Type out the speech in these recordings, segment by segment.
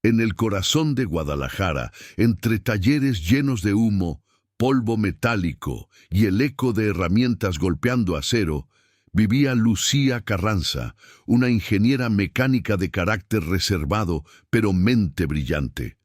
En el corazón de Guadalajara, entre talleres llenos de humo, polvo metálico y el eco de herramientas golpeando acero, vivía Lucía Carranza, una ingeniera mecánica de carácter reservado, pero mente brillante.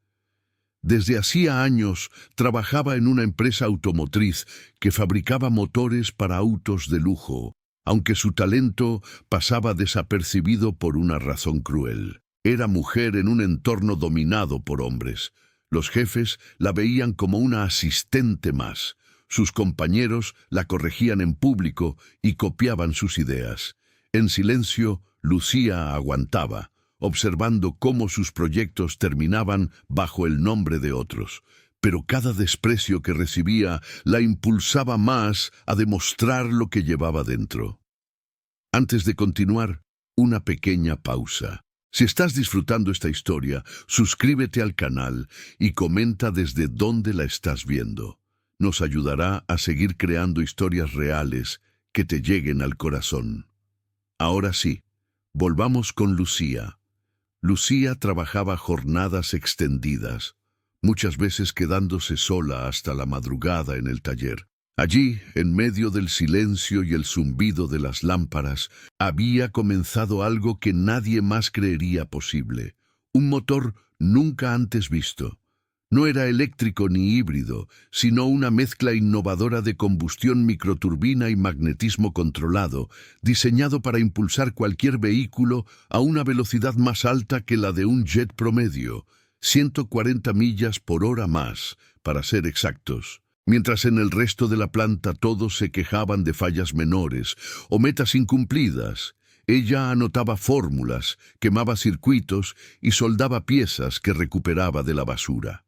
Desde hacía años trabajaba en una empresa automotriz que fabricaba motores para autos de lujo, aunque su talento pasaba desapercibido por una razón cruel. Era mujer en un entorno dominado por hombres. Los jefes la veían como una asistente más. Sus compañeros la corregían en público y copiaban sus ideas. En silencio, Lucía aguantaba, observando cómo sus proyectos terminaban bajo el nombre de otros. Pero cada desprecio que recibía la impulsaba más a demostrar lo que llevaba dentro. Antes de continuar, una pequeña pausa. Si estás disfrutando esta historia, suscríbete al canal y comenta desde dónde la estás viendo. Nos ayudará a seguir creando historias reales que te lleguen al corazón. Ahora sí, volvamos con Lucía. Lucía trabajaba jornadas extendidas, muchas veces quedándose sola hasta la madrugada en el taller. Allí, en medio del silencio y el zumbido de las lámparas, había comenzado algo que nadie más creería posible. Un motor nunca antes visto. No era eléctrico ni híbrido, sino una mezcla innovadora de combustión microturbina y magnetismo controlado, diseñado para impulsar cualquier vehículo a una velocidad más alta que la de un jet promedio, 140 millas por hora más, para ser exactos. Mientras en el resto de la planta todos se quejaban de fallas menores o metas incumplidas, ella anotaba fórmulas, quemaba circuitos y soldaba piezas que recuperaba de la basura.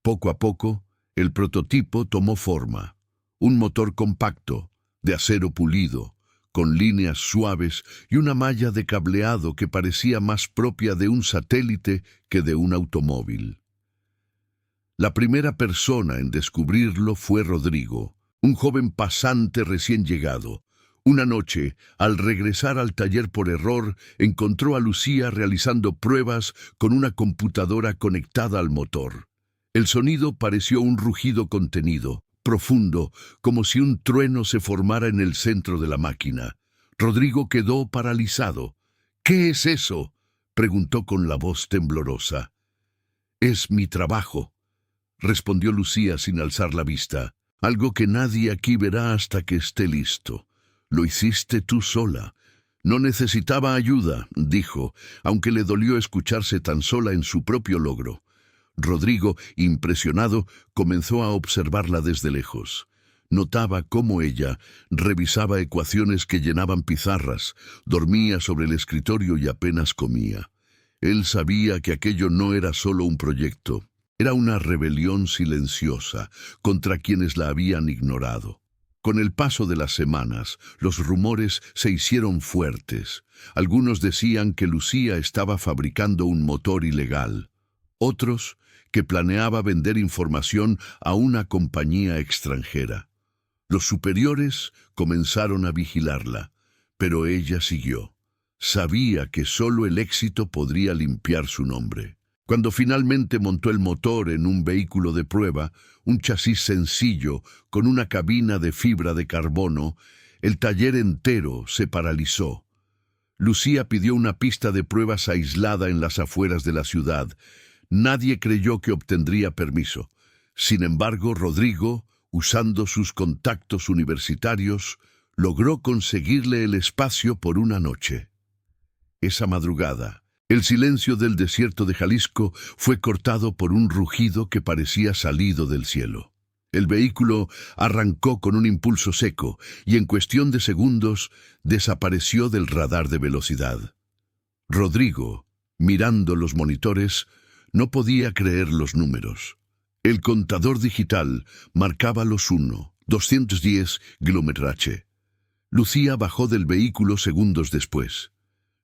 Poco a poco, el prototipo tomó forma. Un motor compacto, de acero pulido, con líneas suaves y una malla de cableado que parecía más propia de un satélite que de un automóvil. La primera persona en descubrirlo fue Rodrigo, un joven pasante recién llegado. Una noche, al regresar al taller por error, encontró a Lucía realizando pruebas con una computadora conectada al motor. El sonido pareció un rugido contenido, profundo, como si un trueno se formara en el centro de la máquina. Rodrigo quedó paralizado. «¿Qué es eso?», preguntó con la voz temblorosa. «Es mi trabajo», respondió Lucía sin alzar la vista. «Algo que nadie aquí verá hasta que esté listo. Lo hiciste tú sola». «No necesitaba ayuda», dijo, aunque le dolió escucharse tan sola en su propio logro. Rodrigo, impresionado, comenzó a observarla desde lejos. Notaba cómo ella revisaba ecuaciones que llenaban pizarras, dormía sobre el escritorio y apenas comía. Él sabía que aquello no era solo un proyecto, era una rebelión silenciosa contra quienes la habían ignorado. Con el paso de las semanas, los rumores se hicieron fuertes. Algunos decían que Lucía estaba fabricando un motor ilegal. Otros, que planeaba vender información a una compañía extranjera. Los superiores comenzaron a vigilarla, pero ella siguió. Sabía que solo el éxito podría limpiar su nombre. Cuando finalmente montó el motor en un vehículo de prueba, un chasis sencillo con una cabina de fibra de carbono, el taller entero se paralizó. Lucía pidió una pista de pruebas aislada en las afueras de la ciudad. Nadie creyó que obtendría permiso. Sin embargo, Rodrigo, usando sus contactos universitarios, logró conseguirle el espacio por una noche. Esa madrugada, el silencio del desierto de Jalisco fue cortado por un rugido que parecía salido del cielo. El vehículo arrancó con un impulso seco y en cuestión de segundos desapareció del radar de velocidad. Rodrigo, mirando los monitores, no podía creer los números. El contador digital marcaba los 210 km/h. Lucía bajó del vehículo segundos después.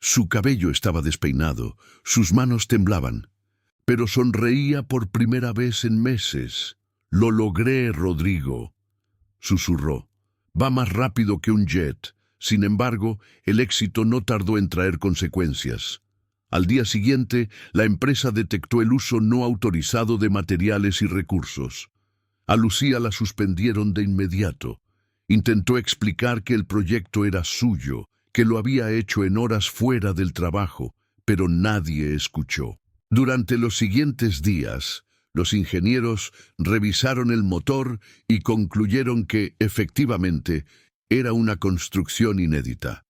Su cabello estaba despeinado, sus manos temblaban, pero sonreía por primera vez en meses. «Lo logré, Rodrigo», susurró. «Va más rápido que un jet». Sin embargo, el éxito no tardó en traer consecuencias. Al día siguiente, la empresa detectó el uso no autorizado de materiales y recursos. A Lucía la suspendieron de inmediato. Intentó explicar que el proyecto era suyo, que lo había hecho en horas fuera del trabajo, pero nadie escuchó. Durante los siguientes días, los ingenieros revisaron el motor y concluyeron que, efectivamente, era una construcción inédita.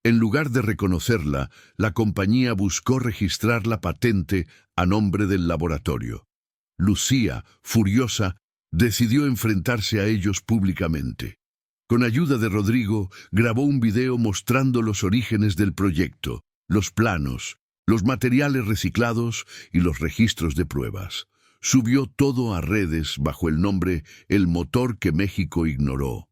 En lugar de reconocerla, la compañía buscó registrar la patente a nombre del laboratorio. Lucía, furiosa, decidió enfrentarse a ellos públicamente. Con ayuda de Rodrigo, grabó un video mostrando los orígenes del proyecto, los planos, los materiales reciclados y los registros de pruebas. Subió todo a redes bajo el nombre El motor que México ignoró.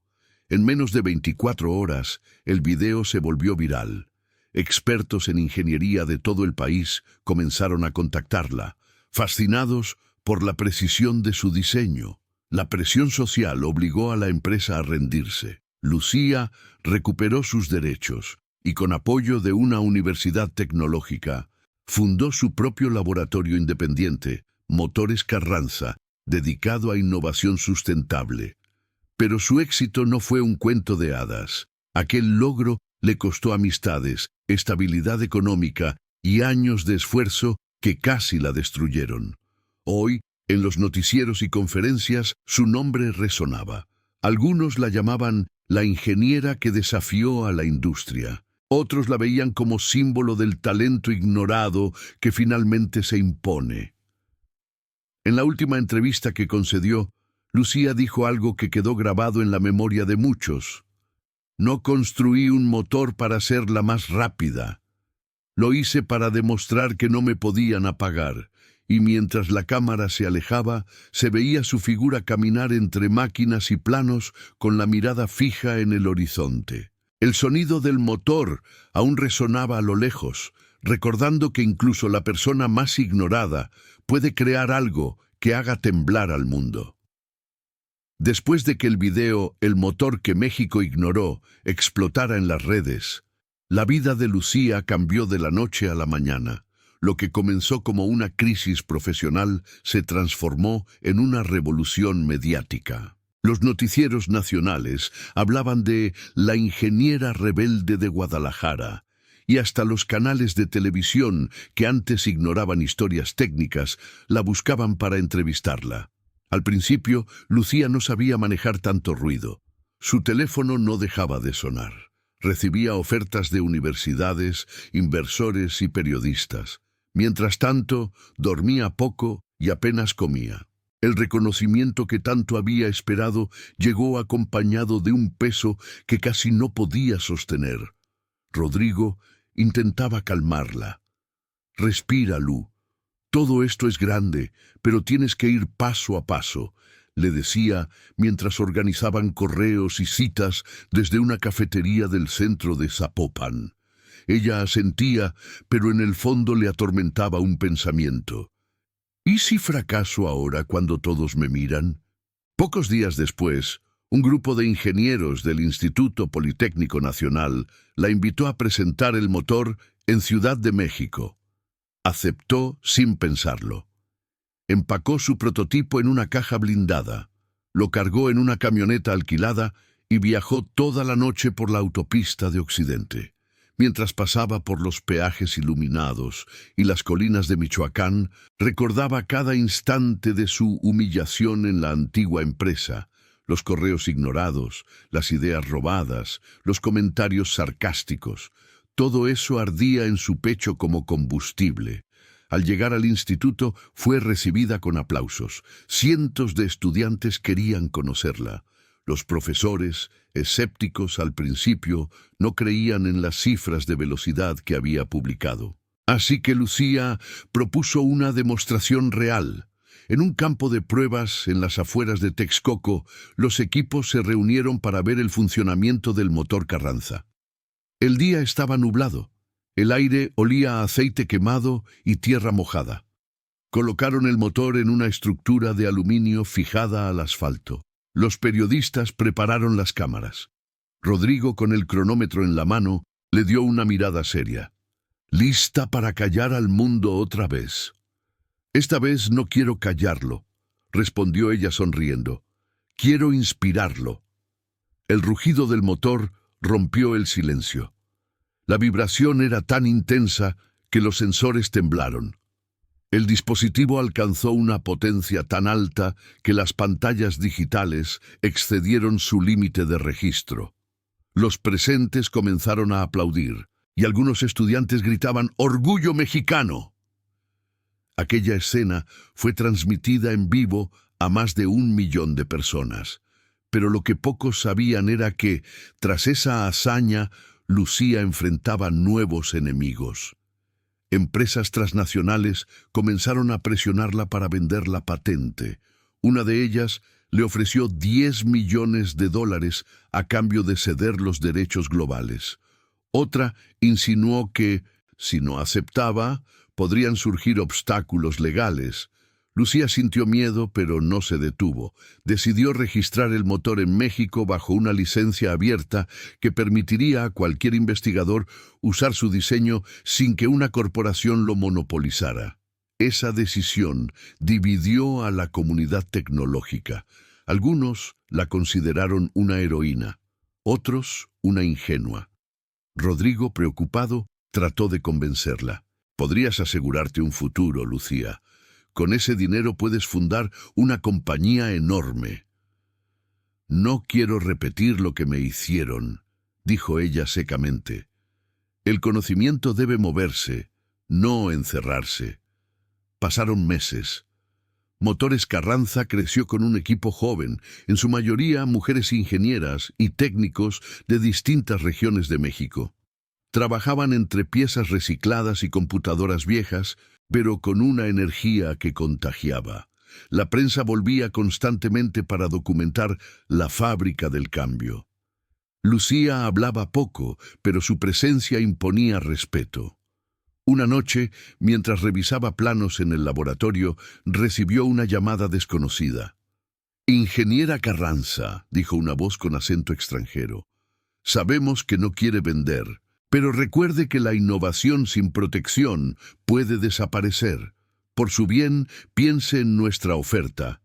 En menos de 24 horas, el video se volvió viral. Expertos en ingeniería de todo el país comenzaron a contactarla, fascinados por la precisión de su diseño. La presión social obligó a la empresa a rendirse. Lucía recuperó sus derechos y, con apoyo de una universidad tecnológica, fundó su propio laboratorio independiente, Motores Carranza, dedicado a innovación sustentable. Pero su éxito no fue un cuento de hadas. Aquel logro le costó amistades, estabilidad económica y años de esfuerzo que casi la destruyeron. Hoy, en los noticieros y conferencias, su nombre resonaba. Algunos la llamaban la ingeniera que desafió a la industria. Otros la veían como símbolo del talento ignorado que finalmente se impone. En la última entrevista que concedió, Lucía dijo algo que quedó grabado en la memoria de muchos. No construí un motor para ser la más rápida. Lo hice para demostrar que no me podían apagar, y mientras la cámara se alejaba, se veía su figura caminar entre máquinas y planos con la mirada fija en el horizonte. El sonido del motor aún resonaba a lo lejos, recordando que incluso la persona más ignorada puede crear algo que haga temblar al mundo. Después de que el video El motor que México ignoró explotara en las redes, la vida de Lucía cambió de la noche a la mañana. Lo que comenzó como una crisis profesional se transformó en una revolución mediática. Los noticieros nacionales hablaban de la ingeniera rebelde de Guadalajara, y hasta los canales de televisión, que antes ignoraban historias técnicas, la buscaban para entrevistarla. Al principio, Lucía no sabía manejar tanto ruido. Su teléfono no dejaba de sonar. Recibía ofertas de universidades, inversores y periodistas. Mientras tanto, dormía poco y apenas comía. El reconocimiento que tanto había esperado llegó acompañado de un peso que casi no podía sostener. Rodrigo intentaba calmarla. «Respira, Lu. Todo esto es grande, pero tienes que ir paso a paso», le decía mientras organizaban correos y citas desde una cafetería del centro de Zapopan. Ella asentía, pero en el fondo le atormentaba un pensamiento. ¿Y si fracaso ahora cuando todos me miran? Pocos días después, un grupo de ingenieros del Instituto Politécnico Nacional la invitó a presentar el motor en Ciudad de México. Aceptó sin pensarlo. Empacó su prototipo en una caja blindada, lo cargó en una camioneta alquilada y viajó toda la noche por la autopista de Occidente. Mientras pasaba por los peajes iluminados y las colinas de Michoacán, recordaba cada instante de su humillación en la antigua empresa, los correos ignorados, las ideas robadas, los comentarios sarcásticos. Todo eso ardía en su pecho como combustible. Al llegar al instituto, fue recibida con aplausos. Cientos de estudiantes querían conocerla. Los profesores, escépticos al principio, no creían en las cifras de velocidad que había publicado. Así que Lucía propuso una demostración real. En un campo de pruebas en las afueras de Texcoco, los equipos se reunieron para ver el funcionamiento del motor Carranza. El día estaba nublado. El aire olía a aceite quemado y tierra mojada. Colocaron el motor en una estructura de aluminio fijada al asfalto. Los periodistas prepararon las cámaras. Rodrigo, con el cronómetro en la mano, le dio una mirada seria. lista para callar al mundo otra vez. Esta vez no quiero callarlo, respondió ella sonriendo. Quiero inspirarlo. El rugido del motor rompió el silencio. La vibración era tan intensa que los sensores temblaron. El dispositivo alcanzó una potencia tan alta que las pantallas digitales excedieron su límite de registro. Los presentes comenzaron a aplaudir, y algunos estudiantes gritaban ¡Orgullo mexicano! Aquella escena fue transmitida en vivo a más de 1 millón de personas. Pero lo que pocos sabían era que, tras esa hazaña, Lucía enfrentaba nuevos enemigos. Empresas transnacionales comenzaron a presionarla para vender la patente. Una de ellas le ofreció $10 millones a cambio de ceder los derechos globales. Otra insinuó que, si no aceptaba, podrían surgir obstáculos legales. Lucía sintió miedo, pero no se detuvo. Decidió registrar el motor en México bajo una licencia abierta que permitiría a cualquier investigador usar su diseño sin que una corporación lo monopolizara. Esa decisión dividió a la comunidad tecnológica. Algunos la consideraron una heroína, otros una ingenua. Rodrigo, preocupado, trató de convencerla. Podrías asegurarte un futuro, Lucía. Con ese dinero puedes fundar una compañía enorme. No quiero repetir lo que me hicieron, dijo ella secamente. El conocimiento debe moverse, no encerrarse. Pasaron meses. Motores Carranza creció con un equipo joven, en su mayoría mujeres ingenieras y técnicos de distintas regiones de México. Trabajaban entre piezas recicladas y computadoras viejas, pero con una energía que contagiaba. La prensa volvía constantemente para documentar la fábrica del cambio. Lucía hablaba poco, pero su presencia imponía respeto. Una noche, mientras revisaba planos en el laboratorio, recibió una llamada desconocida. «Ingeniera Carranza», dijo una voz con acento extranjero. «Sabemos que no quiere vender, pero recuerde que la innovación sin protección puede desaparecer. Por su bien, piense en nuestra oferta».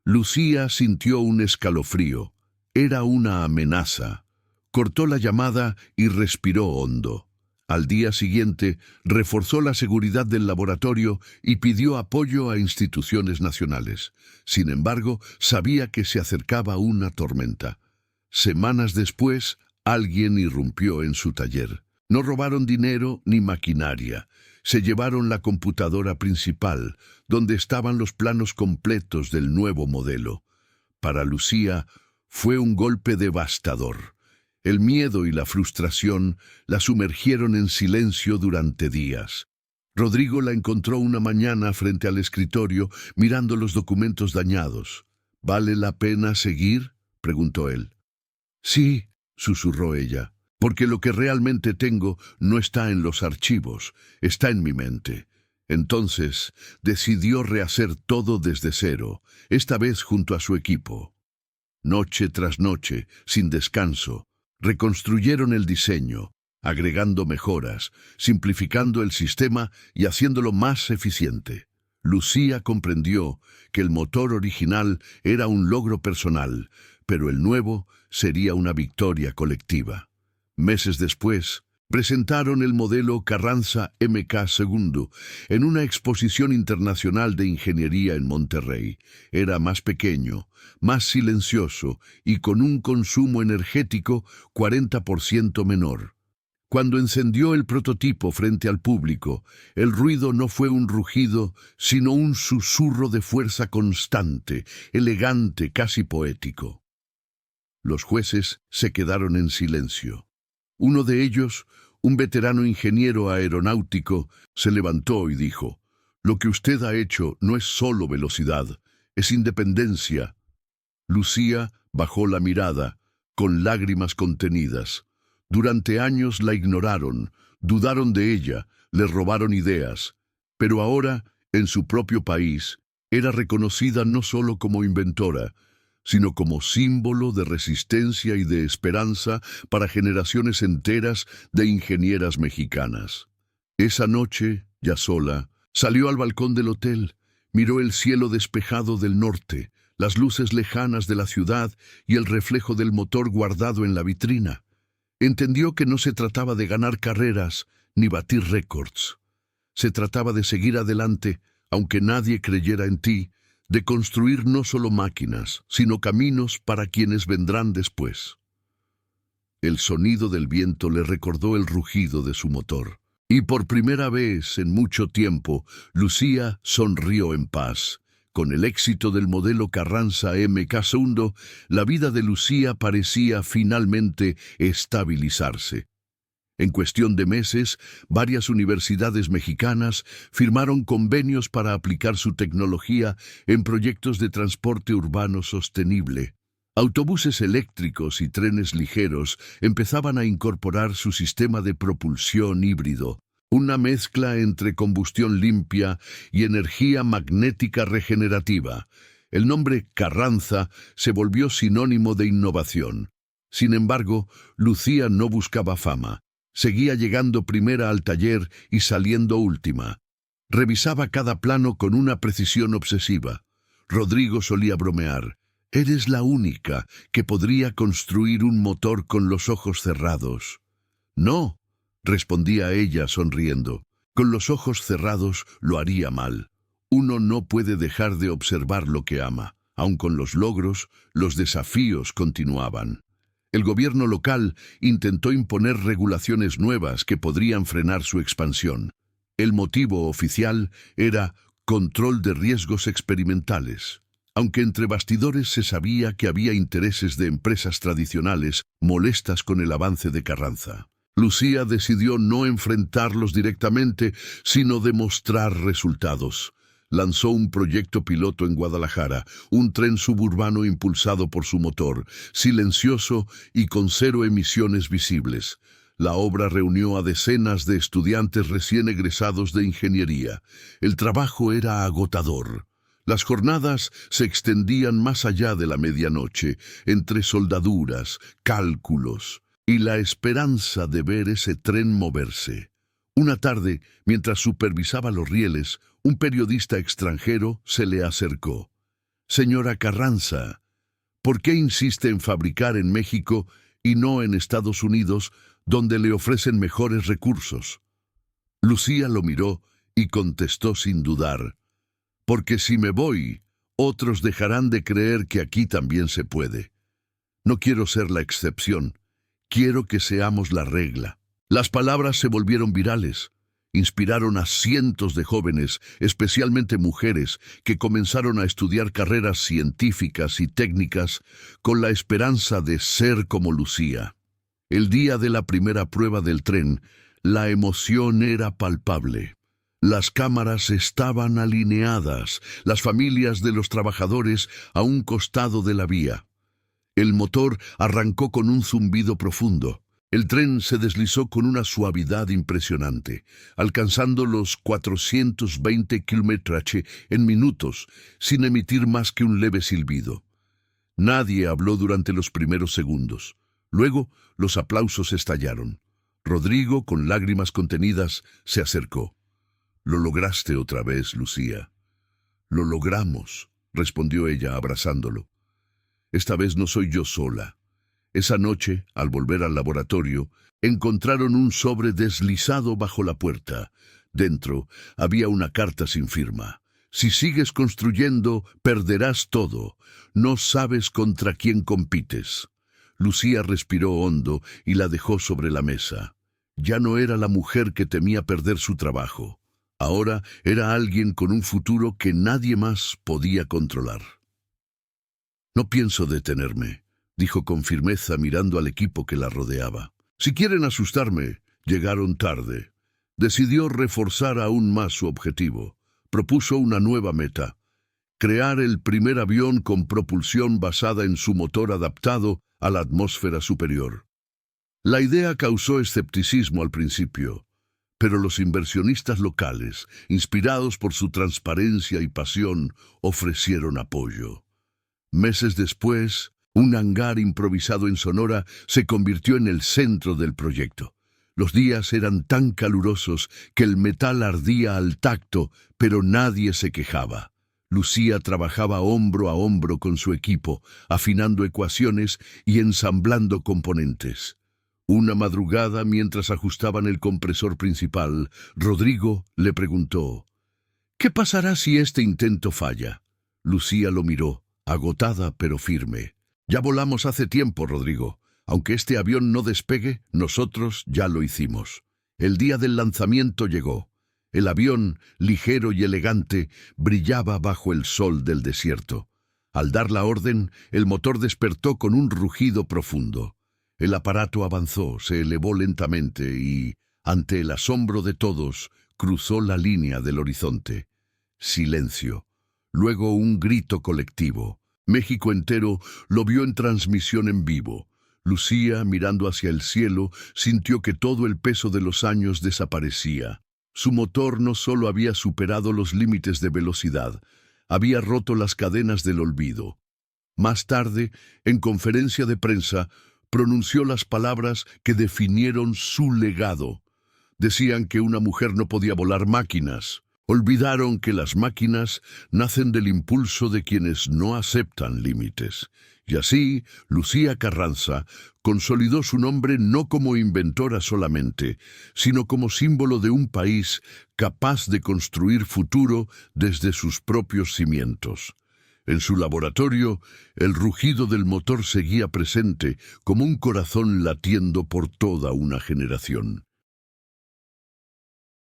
Lucía sintió un escalofrío. Era una amenaza. Cortó la llamada y respiró hondo. Al día siguiente, reforzó la seguridad del laboratorio y pidió apoyo a instituciones nacionales. Sin embargo, sabía que se acercaba una tormenta. Semanas después, alguien irrumpió en su taller. No robaron dinero ni maquinaria. Se llevaron la computadora principal, donde estaban los planos completos del nuevo modelo. Para Lucía, fue un golpe devastador. El miedo y la frustración la sumergieron en silencio durante días. Rodrigo la encontró una mañana frente al escritorio, mirando los documentos dañados. «¿Vale la pena seguir?», preguntó él. «Sí», susurró ella, «porque lo que realmente tengo no está en los archivos, está en mi mente». Entonces decidió rehacer todo desde cero, esta vez junto a su equipo. Noche tras noche, sin descanso, reconstruyeron el diseño, agregando mejoras, simplificando el sistema y haciéndolo más eficiente. Lucía comprendió que el motor original era un logro personal, pero el nuevo sería una victoria colectiva. Meses después, presentaron el modelo Carranza MK2 en una exposición internacional de ingeniería en Monterrey. Era más pequeño, más silencioso y con un consumo energético 40% menor. Cuando encendió el prototipo frente al público, el ruido no fue un rugido, sino un susurro de fuerza constante, elegante, casi poético. Los jueces se quedaron en silencio. Uno de ellos, un veterano ingeniero aeronáutico, se levantó y dijo: «Lo que usted ha hecho no es solo velocidad, es independencia». Lucía bajó la mirada, con lágrimas contenidas. Durante años la ignoraron, dudaron de ella, le robaron ideas. Pero ahora, en su propio país, era reconocida no solo como inventora, sino como símbolo de resistencia y de esperanza para generaciones enteras de ingenieras mexicanas. Esa noche, ya sola, salió al balcón del hotel, miró el cielo despejado del norte, las luces lejanas de la ciudad y el reflejo del motor guardado en la vitrina. Entendió que no se trataba de ganar carreras ni batir récords. Se trataba de seguir adelante, aunque nadie creyera en ti, de construir no solo máquinas, sino caminos para quienes vendrán después. El sonido del viento le recordó el rugido de su motor. Y por primera vez en mucho tiempo, Lucía sonrió en paz. Con el éxito del modelo Carranza MK2, la vida de Lucía parecía finalmente estabilizarse. En cuestión de meses, varias universidades mexicanas firmaron convenios para aplicar su tecnología en proyectos de transporte urbano sostenible. Autobuses eléctricos y trenes ligeros empezaban a incorporar su sistema de propulsión híbrido, una mezcla entre combustión limpia y energía magnética regenerativa. El nombre Carranza se volvió sinónimo de innovación. Sin embargo, Lucía no buscaba fama. Seguía llegando primera al taller y saliendo última. Revisaba cada plano con una precisión obsesiva. Rodrigo solía bromear: «Eres la única que podría construir un motor con los ojos cerrados». «No», respondía ella sonriendo. «Con los ojos cerrados lo haría mal. Uno no puede dejar de observar lo que ama». Aun con los logros, los desafíos continuaban. El gobierno local intentó imponer regulaciones nuevas que podrían frenar su expansión. El motivo oficial era control de riesgos experimentales. Aunque entre bastidores se sabía que había intereses de empresas tradicionales molestas con el avance de Carranza. Lucía decidió no enfrentarlos directamente, sino demostrar resultados. Lanzó un proyecto piloto en Guadalajara, un tren suburbano impulsado por su motor, silencioso y con 0 emisiones visibles. La obra reunió a decenas de estudiantes recién egresados de ingeniería. El trabajo era agotador. Las jornadas se extendían más allá de la medianoche, entre soldaduras, cálculos y la esperanza de ver ese tren moverse. Una tarde, mientras supervisaba los rieles, un periodista extranjero se le acercó. «Señora Carranza, ¿por qué insiste en fabricar en México y no en Estados Unidos, donde le ofrecen mejores recursos?» Lucía lo miró y contestó sin dudar: «Porque si me voy, otros dejarán de creer que aquí también se puede. No quiero ser la excepción, quiero que seamos la regla». Las palabras se volvieron virales. Inspiraron a cientos de jóvenes, especialmente mujeres, que comenzaron a estudiar carreras científicas y técnicas con la esperanza de ser como Lucía. El día de la primera prueba del tren, la emoción era palpable. Las cámaras estaban alineadas, las familias de los trabajadores a un costado de la vía. El motor arrancó con un zumbido profundo. El tren se deslizó con una suavidad impresionante, alcanzando los 420 km/h en minutos, sin emitir más que un leve silbido. Nadie habló durante los primeros segundos. Luego, los aplausos estallaron. Rodrigo, con lágrimas contenidas, se acercó. «Lo lograste otra vez, Lucía». «Lo logramos», respondió ella abrazándolo. «Esta vez no soy yo sola». Esa noche, al volver al laboratorio, encontraron un sobre deslizado bajo la puerta. Dentro había una carta sin firma. «Si sigues construyendo, perderás todo. No sabes contra quién compites». Lucía respiró hondo y la dejó sobre la mesa. Ya no era la mujer que temía perder su trabajo. Ahora era alguien con un futuro que nadie más podía controlar. «No pienso detenerme», dijo con firmeza mirando al equipo que la rodeaba. «Si quieren asustarme, llegaron tarde». Decidió reforzar aún más su objetivo. Propuso una nueva meta: crear el primer avión con propulsión basada en su motor adaptado a la atmósfera superior. La idea causó escepticismo al principio, pero los inversionistas locales, inspirados por su transparencia y pasión, ofrecieron apoyo. Meses después, un hangar improvisado en Sonora se convirtió en el centro del proyecto. Los días eran tan calurosos que el metal ardía al tacto, pero nadie se quejaba. Lucía trabajaba hombro a hombro con su equipo, afinando ecuaciones y ensamblando componentes. Una madrugada, mientras ajustaban el compresor principal, Rodrigo le preguntó: ¿qué pasará si este intento falla? Lucía lo miró, agotada pero firme. Ya volamos hace tiempo, Rodrigo. Aunque este avión no despegue, nosotros ya lo hicimos. El día del lanzamiento llegó. El avión, ligero y elegante, brillaba bajo el sol del desierto. Al dar la orden, el motor despertó con un rugido profundo. El aparato avanzó, se elevó lentamente y, ante el asombro de todos, cruzó la línea del horizonte. Silencio. Luego un grito colectivo. México entero lo vio en transmisión en vivo. Lucía, mirando hacia el cielo, sintió que todo el peso de los años desaparecía. Su motor no solo había superado los límites de velocidad, había roto las cadenas del olvido. Más tarde, en conferencia de prensa, pronunció las palabras que definieron su legado. Decían que una mujer no podía volar máquinas. Olvidaron que las máquinas nacen del impulso de quienes no aceptan límites. Y así, Lucía Carranza consolidó su nombre no como inventora solamente, sino como símbolo de un país capaz de construir futuro desde sus propios cimientos. En su laboratorio, el rugido del motor seguía presente como un corazón latiendo por toda una generación.